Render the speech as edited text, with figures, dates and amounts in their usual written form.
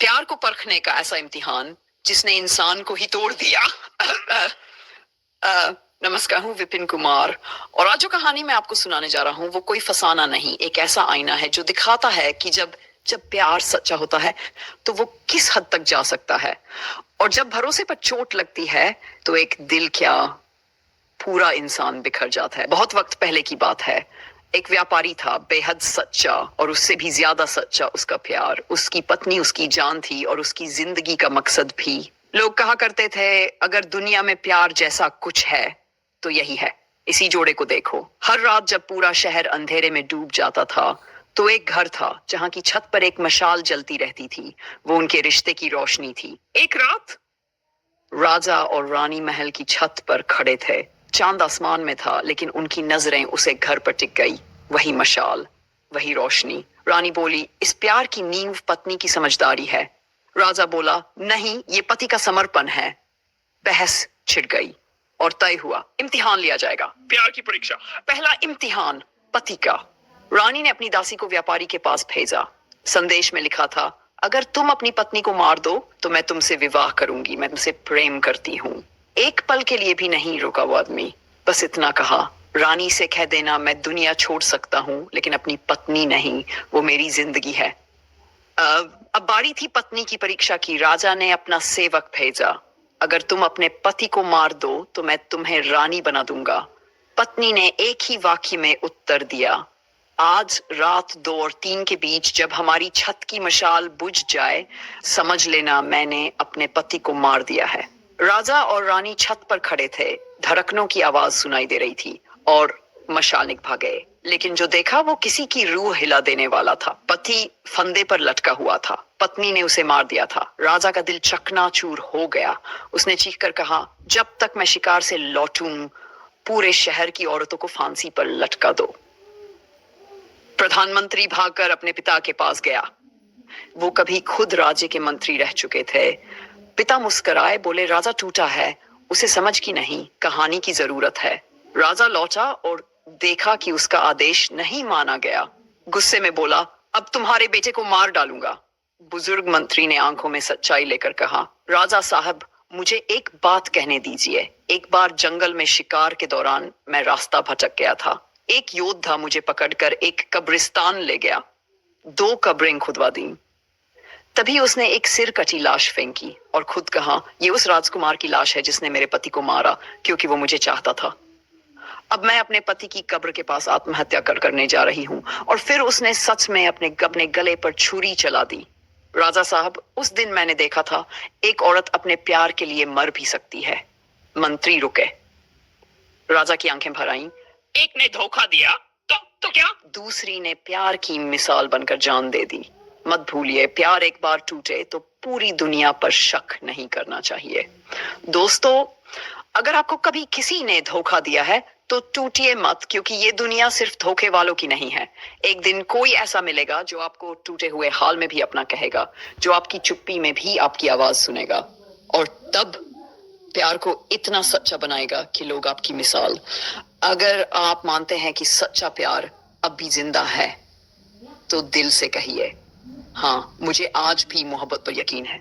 प्यार को परखने का ऐसा इम्तिहान जिसने इंसान को ही तोड़ दिया। नमस्कार, हूँ विपिन कुमार और आज जो कहानी मैं आपको सुनाने जा रहा हूँ वो कोई फसाना नहीं, एक ऐसा आईना है जो दिखाता है कि जब जब प्यार सच्चा होता है तो वो किस हद तक जा सकता है, और जब भरोसे पर चोट लगती है तो एक दिल क्या पूरा इंसान बिखर जाता है। बहुत वक्त पहले की बात है। एक व्यापारी था, बेहद सच्चा, और उससे भी ज्यादा सच्चा उसका प्यार। उसकी पत्नी उसकी जान थी और उसकी जिंदगी का मकसद भी। लोग कहा करते थे, अगर दुनिया में प्यार जैसा कुछ है तो यही है। इसी जोड़े को देखो। हर रात जब पूरा शहर अंधेरे में डूब जाता था तो एक घर था जहां की छत पर एक मशाल जलती रहती थी। वो उनके रिश्ते की रोशनी थी। एक रात राजा और रानी महल की छत पर खड़े थे। चांद आसमान में था लेकिन उनकी नजरें उसे घर पर टिक गई। वही मशाल, वही रोशनी। रानी बोली, इस प्यार की नींव पत्नी की समझदारी है। राजा बोला, नहीं, ये पति का समर्पण है। बहस छिड़ गई और तय हुआ, इम्तिहान लिया जाएगा। प्यार की परीक्षा। पहला इम्तिहान पति का। रानी ने अपनी दासी को व्यापारी के पास भेजा। संदेश में लिखा था, अगर तुम अपनी पत्नी को मार दो तो मैं तुमसे विवाह करूंगी, मैं तुमसे प्रेम करती हूँ। एक पल के लिए भी नहीं रुका वो आदमी, बस इतना कहा, रानी से कह देना मैं दुनिया छोड़ सकता हूँ लेकिन अपनी पत्नी नहीं, वो मेरी जिंदगी है। अब बारी थी पत्नी की परीक्षा की। राजा ने अपना सेवक भेजा, अगर तुम अपने पति को मार दो तो मैं तुम्हें रानी बना दूंगा। पत्नी ने एक ही वाक्य में उत्तर दिया, आज रात 2 और 3 के बीच जब हमारी छत की मशाल बुझ जाए, समझ लेना मैंने अपने पति को मार दिया है। राजा और रानी छत पर खड़े थे। धड़कनों की आवाज सुनाई दे रही थी और मशाल निभा गए। लेकिन जो देखा वो किसी की रूह हिला देने वाला था। पति फंदे पर लटका हुआ था, पत्नी ने उसे मार दिया था। राजा का दिल चकनाचूर हो गया। उसने चीखकर कहा, जब तक मैं शिकार से लौटूं पूरे शहर की औरतों को फांसी पर लटका दो। प्रधानमंत्री भागकर अपने पिता के पास गया। वो कभी खुद राज्य के मंत्री रह चुके थे। पिता मुस्कुराए, बोले, राजा टूटा है, उसे समझ की नहीं, कहानी की जरूरत है। राजा लौटा और देखा कि उसका आदेश नहीं माना गया। गुस्से में बोला, अब तुम्हारे बेटे को मार डालूंगा। बुजुर्ग मंत्री ने आंखों में सच्चाई लेकर कहा, राजा साहब, मुझे एक बात कहने दीजिए। एक बार जंगल में शिकार के दौरान मैं रास्ता भटक गया था। एक योद्धा मुझे पकड़कर एक कब्रिस्तान ले गया। 2 कब्रें खुदवा दी। तभी उसने एक सिर कटी लाश फेंकी और खुद कहा, ये उस राजकुमार की लाश है जिसने मेरे पति को मारा क्योंकि वो मुझे चाहता था। अब मैं अपने पति की कब्र के पास आत्महत्या करने जा रही हूँ। और फिर उसने सच में अपने गले पर छुरी चला दी। राजा साहब, उस दिन मैंने देखा था, एक औरत अपने प्यार के लिए मर भी सकती है। मंत्री रुके। राजा की आंखें भर आईं। एक ने धोखा दिया तो क्या? दूसरी ने प्यार की मिसाल बनकर जान दे दी। मत भूलिए, प्यार एक बार टूटे तो पूरी दुनिया पर शक नहीं करना चाहिए। दोस्तों, अगर आपको कभी किसी ने धोखा दिया है तो टूटिए मत, क्योंकि ये दुनिया सिर्फ धोखे वालों की नहीं है। एक दिन कोई ऐसा मिलेगा जो आपको टूटे हुए हाल में भी अपना कहेगा, जो आपकी चुप्पी में भी आपकी आवाज सुनेगा, और तब प्यार को इतना सच्चा बनाएगा कि लोग आपकी मिसाल। अगर आप मानते हैं कि सच्चा प्यार अब भी जिंदा है तो दिल से कहिए, हाँ, मुझे आज भी मोहब्बत पर यकीन है।